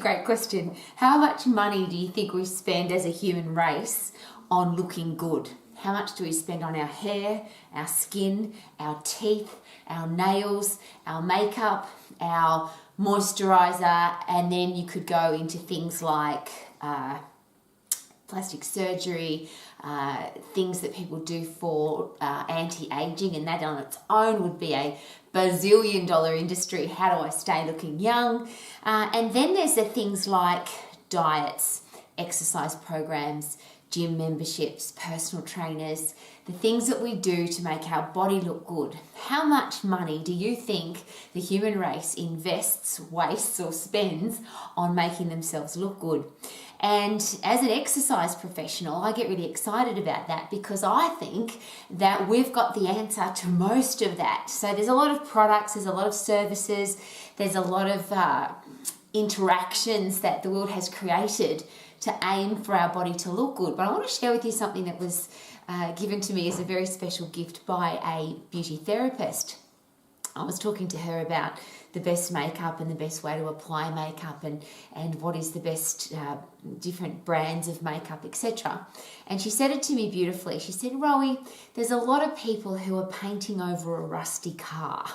great question. How much money do you think we spend as a human race on looking good? How much do we spend on our hair, our skin, our teeth, our nails, our makeup, our moisturiser, and then you could go into things like plastic surgery, things that people do for anti-aging, and that on its own would be a bazillion-dollar industry. How do I stay looking young? And then there's the things like diets, exercise programs, gym memberships, personal trainers, the things that we do to make our body look good. How much money do you think the human race invests, wastes, or spends on making themselves look good? And as an exercise professional, I get really excited about that because I think that we've got the answer to most of that. So there's a lot of products, there's a lot of services, there's a lot of interactions that the world has created to aim for our body to look good. But I want to share with you something that was given to me as a very special gift by a beauty therapist. I was talking to her about the best makeup and the best way to apply makeup and what is the best different brands of makeup, etc. And she said it to me beautifully. She said, Rowie, there's a lot of people who are painting over a rusty car.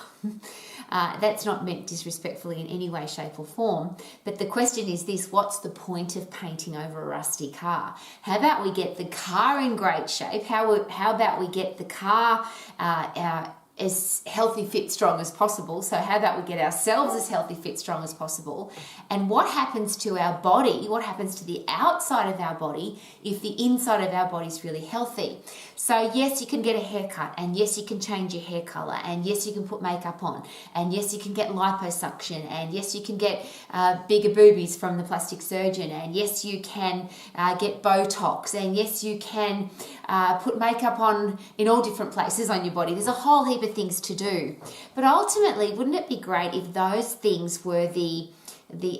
That's not meant disrespectfully in any way, shape or form. But the question is this: what's the point of painting over a rusty car? How about we get the car in great shape? How about we get the car as healthy, fit, strong as possible? So how about we get ourselves as healthy, fit, strong as possible? And what happens to our body, what happens to the outside of our body if the inside of our body is really healthy? So yes, you can get a haircut, and yes, you can change your hair color, and yes, you can put makeup on, and yes, you can get liposuction, and yes, you can get bigger boobies from the plastic surgeon, and yes, you can get Botox, and yes, you can put makeup on in all different places on your body. There's a whole heap of things to do. But ultimately, wouldn't it be great if those things were the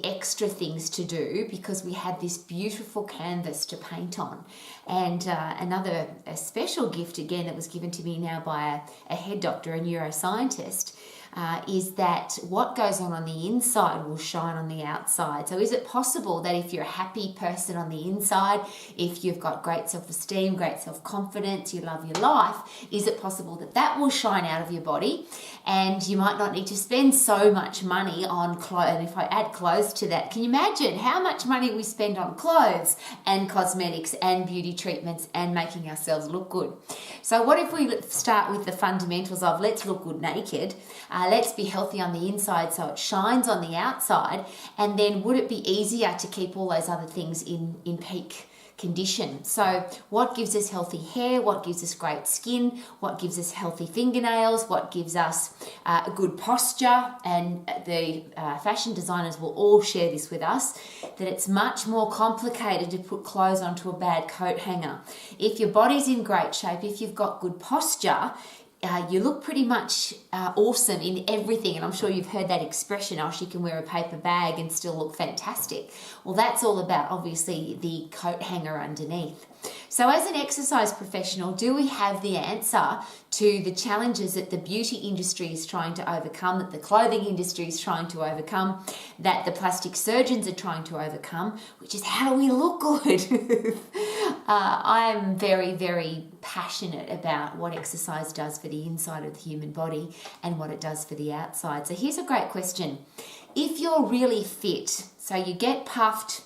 extra things to do, because we had this beautiful canvas to paint on? And a special gift again that was given to me now by a head doctor, a neuroscientist, is that what goes on the inside will shine on the outside. So is it possible that if you're a happy person on the inside, if you've got great self-esteem, great self-confidence, you love your life, is it possible that that will shine out of your body? And you might not need to spend so much money on clothes. And if I add clothes to that, can you imagine how much money we spend on clothes and cosmetics and beauty treatments and making ourselves look good? So what if we start with the fundamentals of let's look good naked, let's be healthy on the inside so it shines on the outside, and then would it be easier to keep all those other things in peak condition? So what gives us healthy hair? What gives us great skin? What gives us healthy fingernails? What gives us a good posture? And the fashion designers will all share this with us, that it's much more complicated to put clothes onto a bad coat hanger. If your body's in great shape, if you've got good posture, you look pretty much awesome in everything. And I'm sure you've heard that expression, oh, she can wear a paper bag and still look fantastic. Well, that's all about, obviously, the coat hanger underneath. So as an exercise professional, do we have the answer to the challenges that the beauty industry is trying to overcome, that the clothing industry is trying to overcome, that the plastic surgeons are trying to overcome, which is how do we look good? I am very, very passionate about what exercise does for the inside of the human body and what it does for the outside. So here's a great question. If you're really fit, so you get puffed,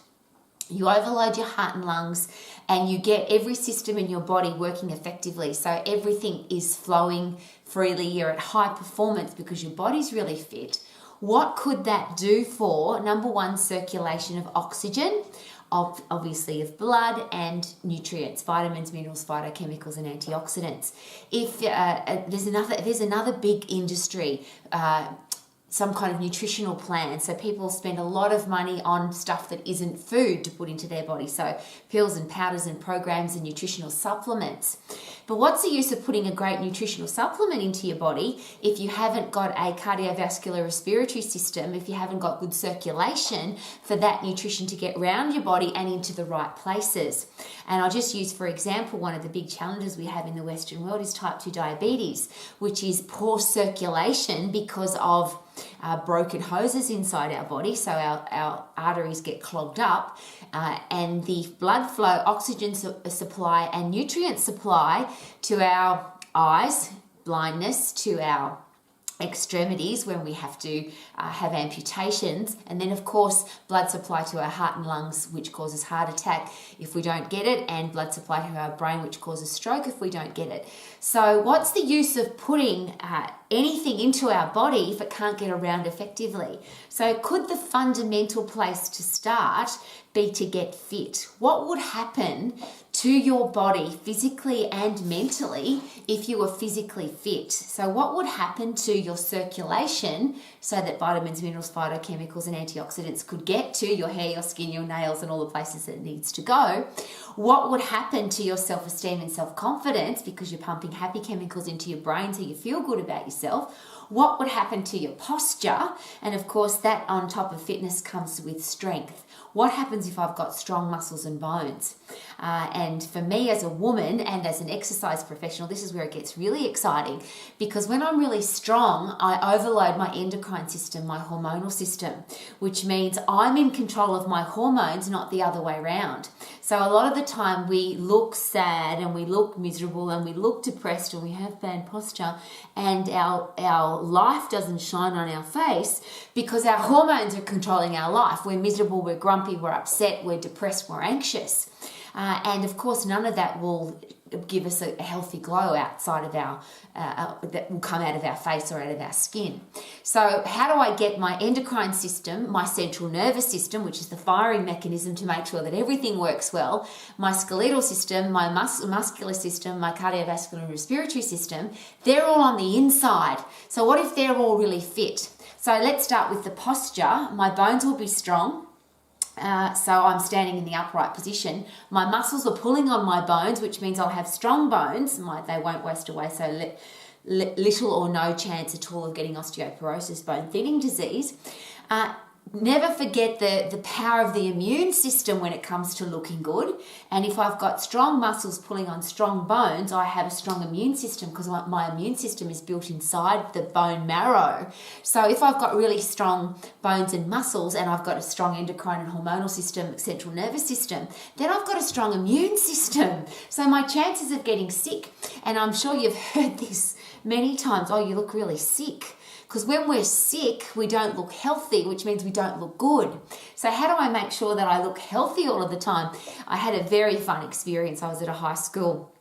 you overload your heart and lungs, and you get every system in your body working effectively, so everything is flowing freely, you're at high performance because your body's really fit, what could that do for, number one, circulation of oxygen, obviously of blood, and nutrients, vitamins, minerals, phytochemicals, and antioxidants? If there's another big industry, some kind of nutritional plan. So people spend a lot of money on stuff that isn't food to put into their body. So pills and powders and programs and nutritional supplements. But what's the use of putting a great nutritional supplement into your body if you haven't got a cardiovascular respiratory system, if you haven't got good circulation for that nutrition to get around your body and into the right places? And I'll just use, for example, one of the big challenges we have in the Western world is type 2 diabetes, which is poor circulation because of broken hoses inside our body, so our arteries get clogged up, and the blood flow, oxygen supply and nutrient supply to our eyes, blindness, to our extremities when we have to have amputations, and then of course blood supply to our heart and lungs, which causes heart attack if we don't get it, and blood supply to our brain, which causes stroke if we don't get it. So what's the use of putting anything into our body if it can't get around effectively? So could the fundamental place to start be to get fit? What would happen to your body physically and mentally if you were physically fit? So what would happen to your circulation so that vitamins, minerals, phytochemicals and antioxidants could get to your hair, your skin, your nails and all the places that it needs to go? What would happen to your self-esteem and self-confidence because you're pumping happy chemicals into your brain so you feel good about yourself? What would happen to your posture? And of course that on top of fitness comes with strength. What happens if I've got strong muscles and bones? And for me as a woman and as an exercise professional, this is where it gets really exciting, because when I'm really strong, I overload my endocrine system, my hormonal system, which means I'm in control of my hormones, not the other way around. So a lot of the time we look sad and we look miserable and we look depressed and we have bad posture, and our life doesn't shine on our face because our hormones are controlling our life. We're miserable, we're grumpy, we're upset, we're depressed, we're anxious. And of course, none of that will give us a healthy glow outside of our, that will come out of our face or out of our skin. So how do I get my endocrine system, my central nervous system, which is the firing mechanism to make sure that everything works well, my skeletal system, my muscular system, my cardiovascular and respiratory system, they're all on the inside. So what if they're all really fit? So let's start with the posture. My bones will be strong. So I'm standing in the upright position. My muscles are pulling on my bones, which means I'll have strong bones. They won't waste away, so little or no chance at all of getting osteoporosis, bone thinning disease. Never forget the power of the immune system when it comes to looking good. And if I've got strong muscles pulling on strong bones, I have a strong immune system because my immune system is built inside the bone marrow. So if I've got really strong bones and muscles and I've got a strong endocrine and hormonal system, central nervous system, then I've got a strong immune system. So my chances of getting sick, and I'm sure you've heard this many times, oh, you look really sick. Because when we're sick, we don't look healthy, which means we don't look good. So how do I make sure that I look healthy all of the time? I had a very fun experience. I was at a high school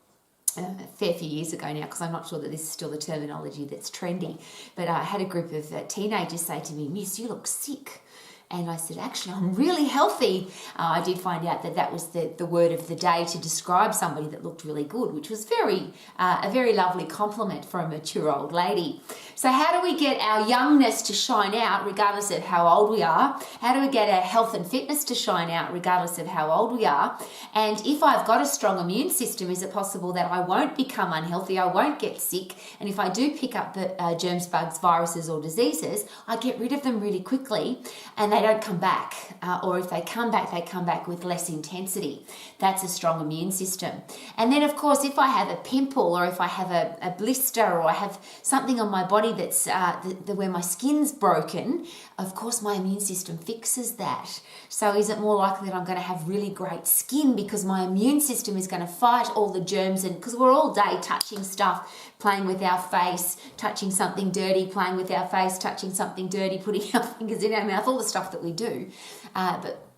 a fair few years ago now, because I'm not sure that this is still the terminology that's trendy. But I had a group of teenagers say to me, "Miss, you look sick." And I said, actually, I'm really healthy. I did find out that that was the word of the day to describe somebody that looked really good, which was a very lovely compliment for a mature old lady. So how do we get our youngness to shine out regardless of how old we are? How do we get our health and fitness to shine out regardless of how old we are? And if I've got a strong immune system, is it possible that I won't become unhealthy, I won't get sick? And if I do pick up germs, bugs, viruses or diseases, I get rid of them really quickly and they don't come back, or if they come back with less intensity. That's a strong immune system. And then of course, if I have a pimple or if I have a blister or I have something on my body that's where my skin's broken, of course my immune system fixes that. So is it more likely that I'm going to have really great skin because my immune system is going to fight all the germs? And because we're all day touching stuff, playing with our face, touching something dirty, playing with our face, touching something dirty, putting our fingers in our mouth, all the stuff that we do.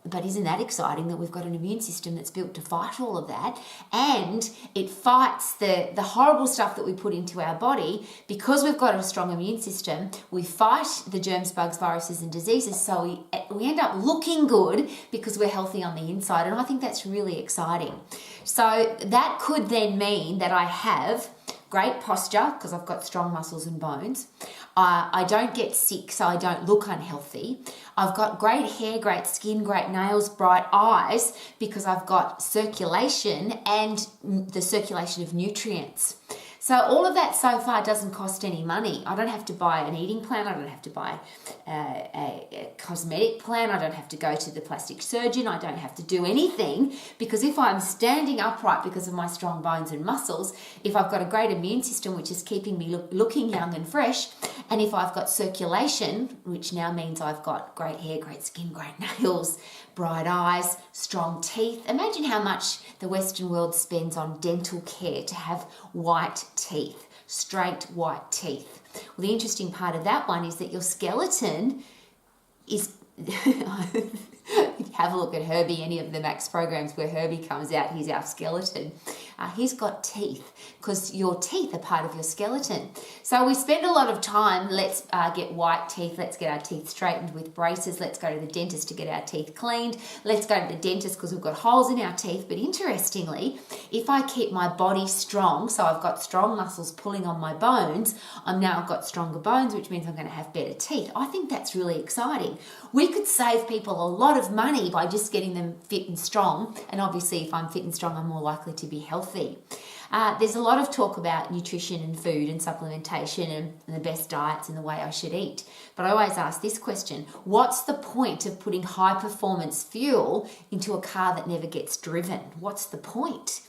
But isn't that exciting that we've got an immune system that's built to fight all of that, and it fights the horrible stuff that we put into our body because we've got a strong immune system. We fight the germs, bugs, viruses and diseases, so we end up looking good because we're healthy on the inside, and I think that's really exciting. So that could then mean that I have great posture because I've got strong muscles and bones. I don't get sick, so I don't look unhealthy. I've got great hair, great skin, great nails, bright eyes because I've got circulation and the circulation of nutrients. So all of that so far doesn't cost any money. I don't have to buy an eating plan. I don't have to buy a cosmetic plan. I don't have to go to the plastic surgeon. I don't have to do anything, because if I'm standing upright because of my strong bones and muscles, if I've got a great immune system, which is keeping me looking young and fresh, and if I've got circulation, which now means I've got great hair, great skin, great nails, bright eyes, strong teeth. Imagine how much the Western world spends on dental care to have white teeth, straight white teeth. Well, the interesting part of that one is that your skeleton is... Have a look at Herbie, any of the Max programs where Herbie comes out, he's our skeleton. He's got teeth, because your teeth are part of your skeleton. So we spend a lot of time, let's get white teeth, let's get our teeth straightened with braces, let's go to the dentist to get our teeth cleaned, let's go to the dentist because we've got holes in our teeth. But interestingly, if I keep my body strong, so I've got strong muscles pulling on my bones, I've got stronger bones, which means I'm going to have better teeth. I think that's really exciting. We could save people a lot of money by just getting them fit and strong. And obviously, if I'm fit and strong, I'm more likely to be healthy. There's a lot of talk about nutrition and food and supplementation and the best diets and the way I should eat. But I always ask this question: what's the point of putting high performance fuel into a car that never gets driven? What's the point?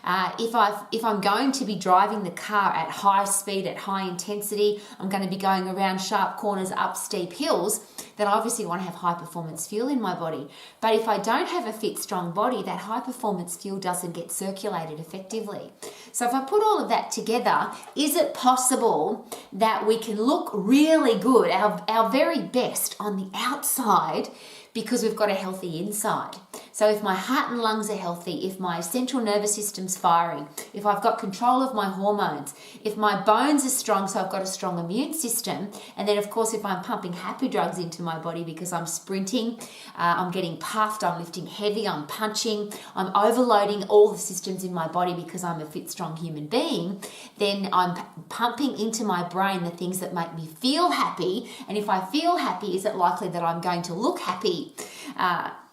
If I'm going to be driving the car at high speed, at high intensity, I'm going to be going around sharp corners, up steep hills, then I obviously want to have high performance fuel in my body. But if I don't have a fit, strong body, that high performance fuel doesn't get circulated effectively. So if I put all of that together, is it possible that we can look really good, our very best on the outside, because we've got a healthy inside? So if my heart and lungs are healthy, if my central nervous system's firing, if I've got control of my hormones, if my bones are strong, so I've got a strong immune system, and then of course if I'm pumping happy drugs into my body because I'm sprinting, I'm getting puffed, I'm lifting heavy, I'm punching, I'm overloading all the systems in my body because I'm a fit, strong human being, then I'm pumping into my brain the things that make me feel happy. And if I feel happy, is it likely that I'm going to look happy?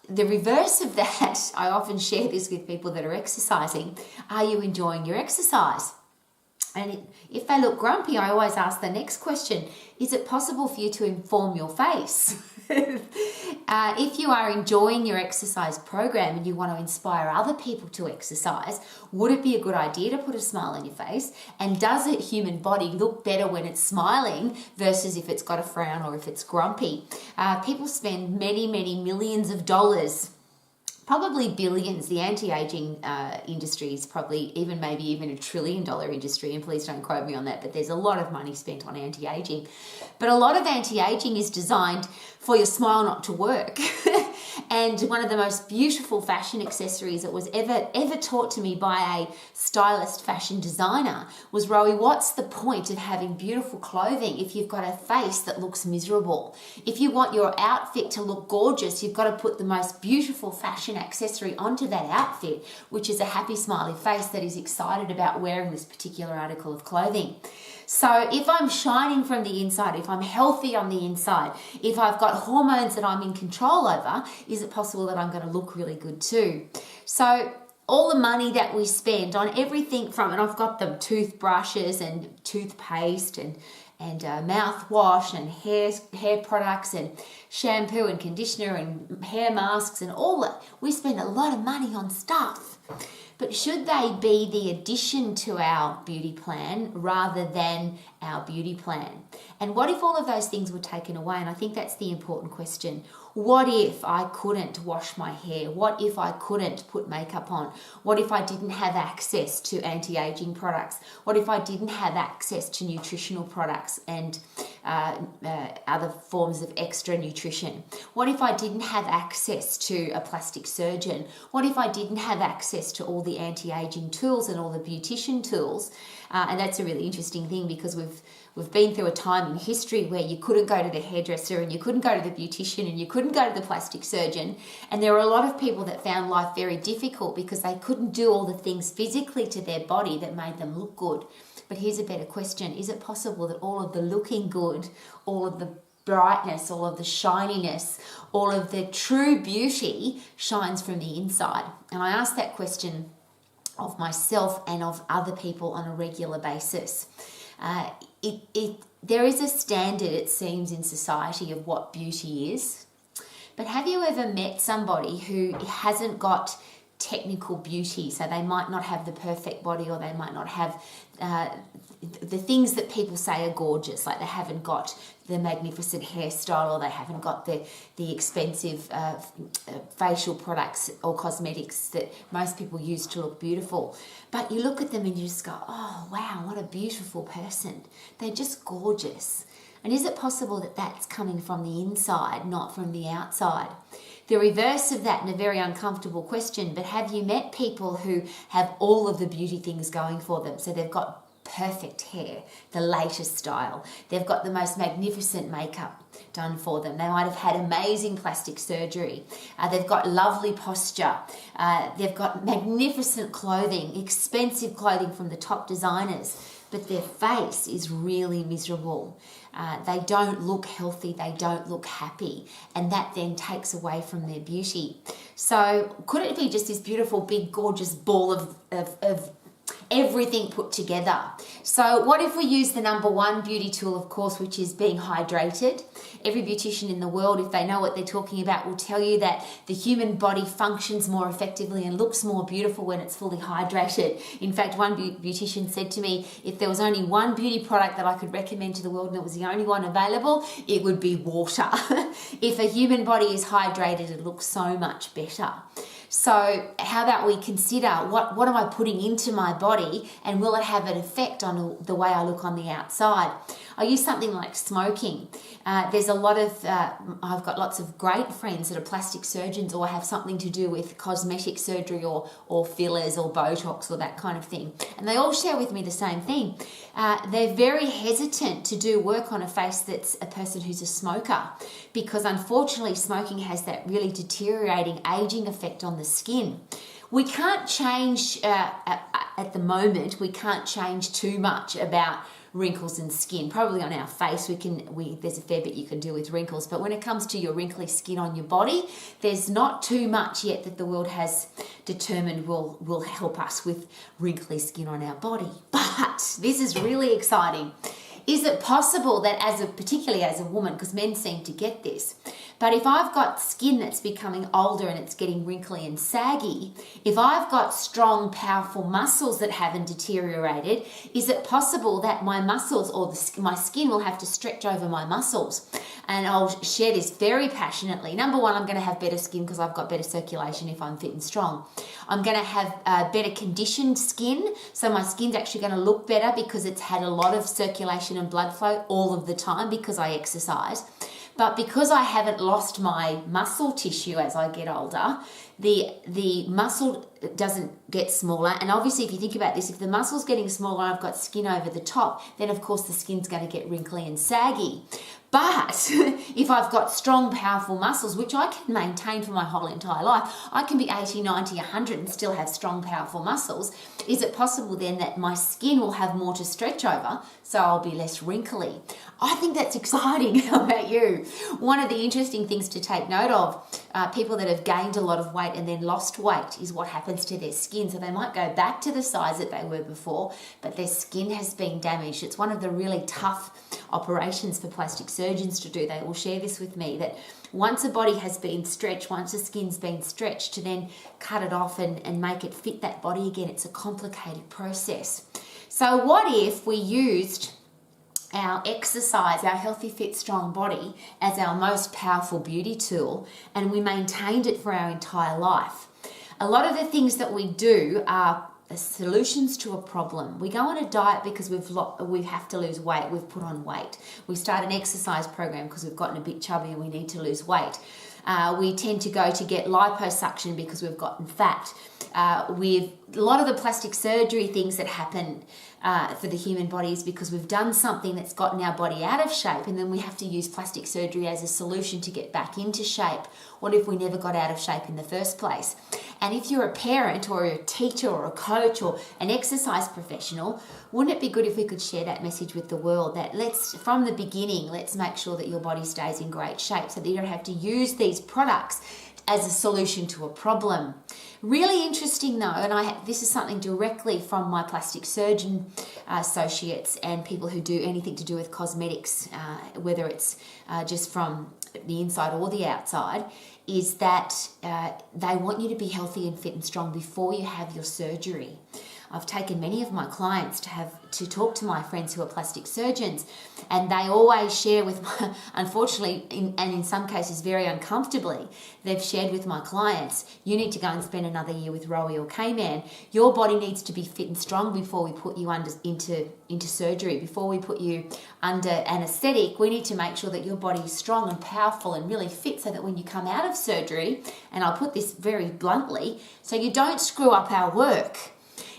The reverse of that, I often share this with people that are exercising. Are you enjoying your exercise? And if they look grumpy, I always ask the next question: is it possible for you to inform your face? If you are enjoying your exercise program and you want to inspire other people to exercise, would it be a good idea to put a smile on your face? And does a human body look better when it's smiling versus if it's got a frown or if it's grumpy? People spend many, many millions of dollars, probably billions. The anti-aging industry is probably maybe even $1 trillion industry, and please don't quote me on that, but there's a lot of money spent on anti-aging. But a lot of anti-aging is designed for your smile not to work. And one of the most beautiful fashion accessories that was ever taught to me by a stylist fashion designer was, Rowie, what's the point of having beautiful clothing if you've got a face that looks miserable? If you want your outfit to look gorgeous, you've got to put the most beautiful fashion accessory onto that outfit, which is a happy, smiley face that is excited about wearing this particular article of clothing. So if I'm shining from the inside, if I'm healthy on the inside, if I've got hormones that I'm in control over, is it possible that I'm going to look really good too? So all the money that we spend on everything from, and I've got them, toothbrushes and toothpaste and mouthwash and hair products and shampoo and conditioner and hair masks and all that. We spend a lot of money on stuff. But should they be the addition to our beauty plan rather than our beauty plan? And what if all of those things were taken away? And I think that's the important question. What if I couldn't wash my hair? What if I couldn't put makeup on? What if I didn't have access to anti-aging products? What if I didn't have access to nutritional products and other forms of extra nutrition? What if I didn't have access to a plastic surgeon? What if I didn't have access to all the anti-aging tools and all the beautician tools? And that's a really interesting thing, because we've been through a time in history where you couldn't go to the hairdresser and you couldn't go to the beautician and you couldn't go to the plastic surgeon. And there were a lot of people that found life very difficult because they couldn't do all the things physically to their body that made them look good. But here's a better question. Is it possible that all of the looking good, all of the brightness, all of the shininess, all of the true beauty shines from the inside? And I ask that question of myself and of other people on a regular basis. There is a standard, it seems, in society of what beauty is. But have you ever met somebody who hasn't got technical beauty? So they might not have the perfect body, or they might not have the things that people say are gorgeous, like they haven't got the magnificent hairstyle, or they haven't got the expensive facial products or cosmetics that most people use to look beautiful. But you look at them and you just go, oh wow, what a beautiful person. They're just gorgeous. And is it possible that that's coming from the inside, not from the outside? The reverse of that, and a very uncomfortable question, but have you met people who have all of the beauty things going for them? So they've got perfect hair, the latest style. They've got the most magnificent makeup done for them. They might have had amazing plastic surgery. They've got lovely posture. They've got magnificent clothing, expensive clothing from the top designers, but their face is really miserable. They don't look healthy, they don't look happy, and that then takes away from their beauty. So could it be just this beautiful, big, gorgeous ball of everything put together? So what if we use the number one beauty tool, of course, which is being hydrated? Every beautician in the world, if they know what they're talking about, will tell you that the human body functions more effectively and looks more beautiful when it's fully hydrated. In fact, one beautician said to me, if there was only one beauty product that I could recommend to the world and it was the only one available, it would be water. If a human body is hydrated, it looks so much better. So how about we consider what am I putting into my body, and will it have an effect on the way I look on the outside? I use something like smoking. There's a lot of, I've got lots of great friends that are plastic surgeons or have something to do with cosmetic surgery or fillers or Botox or that kind of thing. And they all share with me the same thing. They're very hesitant to do work on a face that's a person who's a smoker, because unfortunately smoking has that really deteriorating aging effect on the skin. We can't change, at the moment, we can't change too much about wrinkles and skin. Probably on our face, there's a fair bit you can do with wrinkles, but when it comes to your wrinkly skin on your body, there's not too much yet that the world has determined will help us with wrinkly skin on our body. But this is really exciting. Is it possible that particularly as a woman, because men seem to get this, but if I've got skin that's becoming older and it's getting wrinkly and saggy, if I've got strong, powerful muscles that haven't deteriorated, is it possible that my muscles or my skin will have to stretch over my muscles? And I'll share this very passionately. Number one, I'm going to have better skin because I've got better circulation if I'm fit and strong. I'm going to have better conditioned skin, so my skin's actually going to look better because it's had a lot of circulation and blood flow all of the time because I exercise. But because I haven't lost my muscle tissue as I get older, the muscle doesn't get smaller. And obviously, if you think about this, if the muscle's getting smaller and I've got skin over the top, then of course the skin's going to get wrinkly and saggy. But if I've got strong, powerful muscles, which I can maintain for my whole entire life, I can be 80, 90, 100 and still have strong, powerful muscles. Is it possible then that my skin will have more to stretch over, so I'll be less wrinkly? I think that's exciting. How about you? One of the interesting things to take note of, people that have gained a lot of weight and then lost weight, is what happens to their skin. So they might go back to the size that they were before, but their skin has been damaged. It's one of the really tough operations for plastic surgeons to do. They will share this with me, that once a body has been stretched, once the skin's been stretched, to then cut it off and make it fit that body again, it's a complicated process. So what if we used our exercise, our healthy, fit, strong body as our most powerful beauty tool, and we maintained it for our entire life? A lot of the things that we do are solutions to a problem. We go on a diet because we have to lose weight. We've put on weight. We start an exercise program because we've gotten a bit chubby and we need to lose weight. We tend to go to get liposuction because we've gotten fat. With a lot of the plastic surgery things that happen for the human body is because we've done something that's gotten our body out of shape, and then we have to use plastic surgery as a solution to get back into shape. What if we never got out of shape in the first place? And if you're a parent or a teacher or a coach or an exercise professional, wouldn't it be good if we could share that message with the world, that from the beginning, let's make sure that your body stays in great shape so that you don't have to use these products as a solution to a problem. Really interesting though, and this is something directly from my plastic surgeon associates and people who do anything to do with cosmetics, whether it's just from the inside or the outside, is that they want you to be healthy and fit and strong before you have your surgery. I've taken many of my clients to talk to my friends who are plastic surgeons, and they always share with my, unfortunately, and in some cases very uncomfortably, they've shared with my clients, you need to go and spend another year with Rowie or K-Man. Your body needs to be fit and strong before we put you into surgery. Before we put you under anaesthetic, we need to make sure that your body is strong and powerful and really fit so that when you come out of surgery, and I'll put this very bluntly, so you don't screw up our work.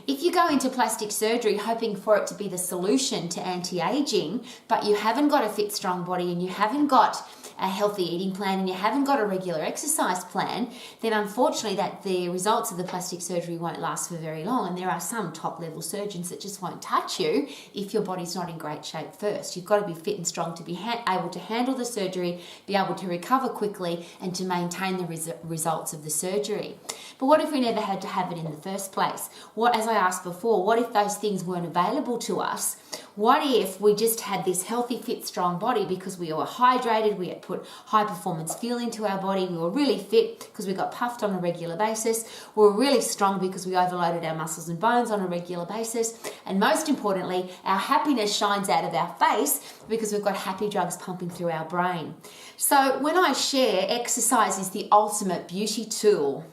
If you go into plastic surgery hoping for it to be the solution to anti-aging, but you haven't got a fit, strong body and you haven't got a healthy eating plan and you haven't got a regular exercise plan, then unfortunately the results of the plastic surgery won't last for very long. And there are some top-level surgeons that just won't touch you if your body's not in great shape first. You've got to be fit and strong to be able to handle the surgery, be able to recover quickly, and to maintain the results of the surgery. But what if we never had to have it in the first place? As I asked before, what if those things weren't available to us? What if we just had this healthy, fit, strong body because we were hydrated, we had put high performance fuel into our body, we were really fit because we got puffed on a regular basis, we were really strong because we overloaded our muscles and bones on a regular basis, and most importantly, our happiness shines out of our face because we've got happy drugs pumping through our brain. So when I share exercise is the ultimate beauty tool,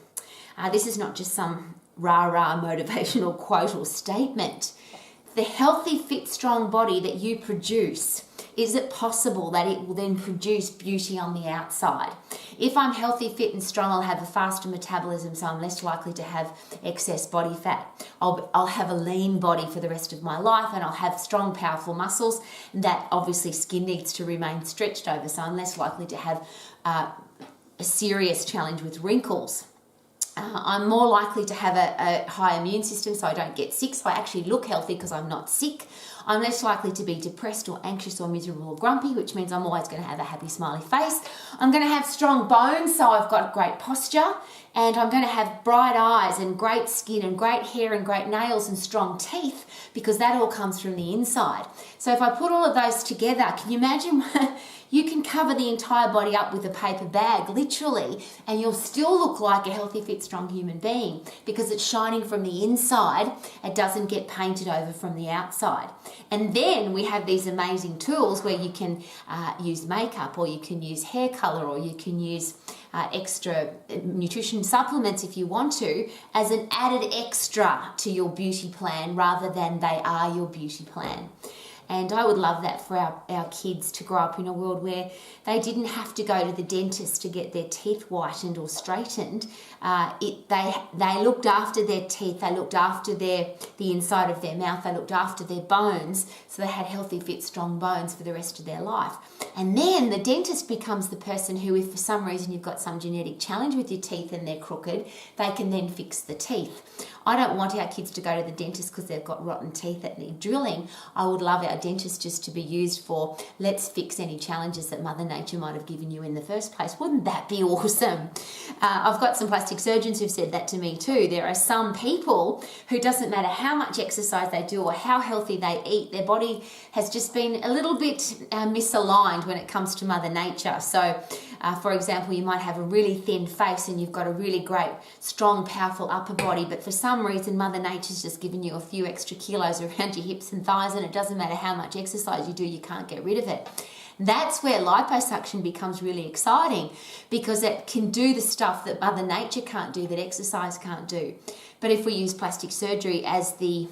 this is not just some rah-rah motivational quote or statement. The healthy, fit, strong body that you produce, is it possible that it will then produce beauty on the outside? If I'm healthy, fit and strong, I'll have a faster metabolism, so I'm less likely to have excess body fat. I'll have a lean body for the rest of my life, and I'll have strong, powerful muscles. That obviously skin needs to remain stretched over, so I'm less likely to have a serious challenge with wrinkles. I'm more likely to have a high immune system so I don't get sick, so I actually look healthy because I'm not sick. I'm less likely to be depressed or anxious or miserable or grumpy, which means I'm always going to have a happy, smiley face. I'm going to have strong bones, so I've got great posture, and I'm going to have bright eyes and great skin and great hair and great nails and strong teeth because that all comes from the inside. So if I put all of those together, can you imagine? You can cover the entire body up with a paper bag, literally, and you'll still look like a healthy, fit, strong human being because it's shining from the inside. It doesn't get painted over from the outside. And then we have these amazing tools where you can use makeup, or you can use hair color, or you can use extra nutrition supplements if you want to, as an added extra to your beauty plan rather than they are your beauty plan. And I would love that for our kids to grow up in a world where they didn't have to go to the dentist to get their teeth whitened or straightened. They looked after their teeth, they looked after the inside of their mouth, they looked after their bones, so they had healthy, fit, strong bones for the rest of their life. And then the dentist becomes the person who, if for some reason you've got some genetic challenge with your teeth and they're crooked, they can then fix the teeth. I don't want our kids to go to the dentist because they've got rotten teeth that need drilling. I would love our dentist just to be used for, let's fix any challenges that Mother Nature might have given you in the first place. Wouldn't that be awesome? I've got some plastic surgeons who've said that to me too. There are some people who, doesn't matter how much exercise they do or how healthy they eat, their body has just been a little bit misaligned when it comes to Mother Nature. So for example, you might have a really thin face and you've got a really great, strong, powerful upper body, but for some reason Mother Nature's just given you a few extra kilos around your hips and thighs, and it doesn't matter how much exercise you do, you can't get rid of it. That's where liposuction becomes really exciting, because it can do the stuff that Mother Nature can't do, that exercise can't do. But if we use plastic surgery as the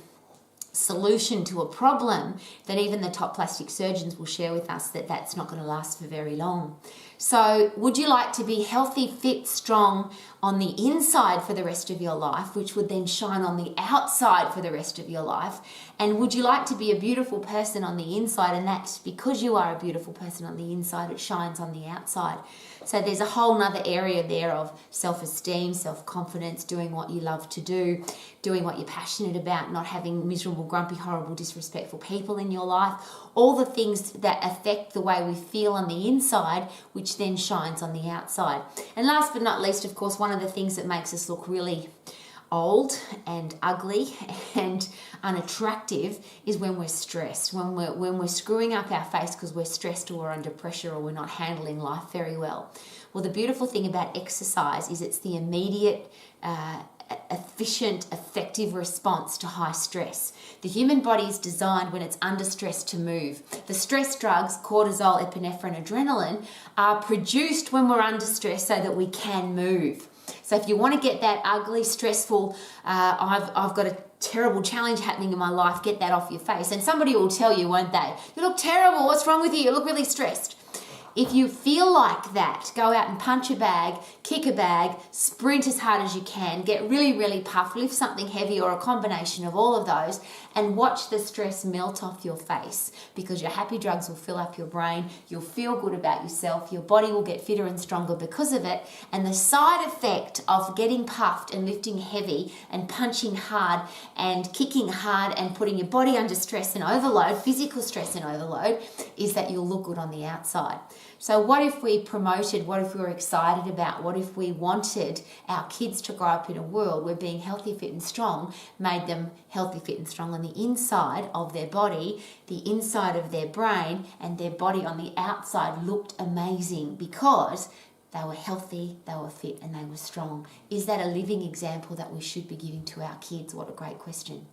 solution to a problem, then even the top plastic surgeons will share with us that that's not going to last for very long. So would you like to be healthy, fit, strong on the inside for the rest of your life, which would then shine on the outside for the rest of your life? And would you like to be a beautiful person on the inside, and that's because you are a beautiful person on the inside, it shines on the outside? So there's a whole nother area there of self-esteem, self-confidence, doing what you love to do, doing what you're passionate about, not having miserable, grumpy, horrible, disrespectful people in your life. all the things that affect the way we feel on the inside, which then shines on the outside. And last but not least, of course, one of the things that makes us look really old and ugly and unattractive is when we're stressed, when we're screwing up our face because we're stressed or we're under pressure or we're not handling life very well. Well, the beautiful thing about exercise is it's the immediate, efficient, effective response to high stress. The human body is designed when it's under stress to move. The stress drugs, cortisol, epinephrine, adrenaline, are produced when we're under stress so that we can move. So if you want to get that ugly, stressful, I've got a terrible challenge happening in my life, get that off your face. And somebody will tell you, won't they? You look terrible. What's wrong with you? You look really stressed. If you feel like that, go out and punch a bag, kick a bag, sprint as hard as you can, get really, really puffed, lift something heavy or a combination of all of those, and watch the stress melt off your face, because your happy drugs will fill up your brain, you'll feel good about yourself, your body will get fitter and stronger because of it, and the side effect of getting puffed and lifting heavy and punching hard and kicking hard and putting your body under stress and overload, physical stress and overload, is that you'll look good on the outside. So what if we promoted, what if we were excited about, what if we wanted our kids to grow up in a world where being healthy, fit and strong made them healthy, fit and strong on the inside of their body, the inside of their brain, and their body on the outside looked amazing because they were healthy, they were fit and they were strong. Is that a living example that we should be giving to our kids? What a great question.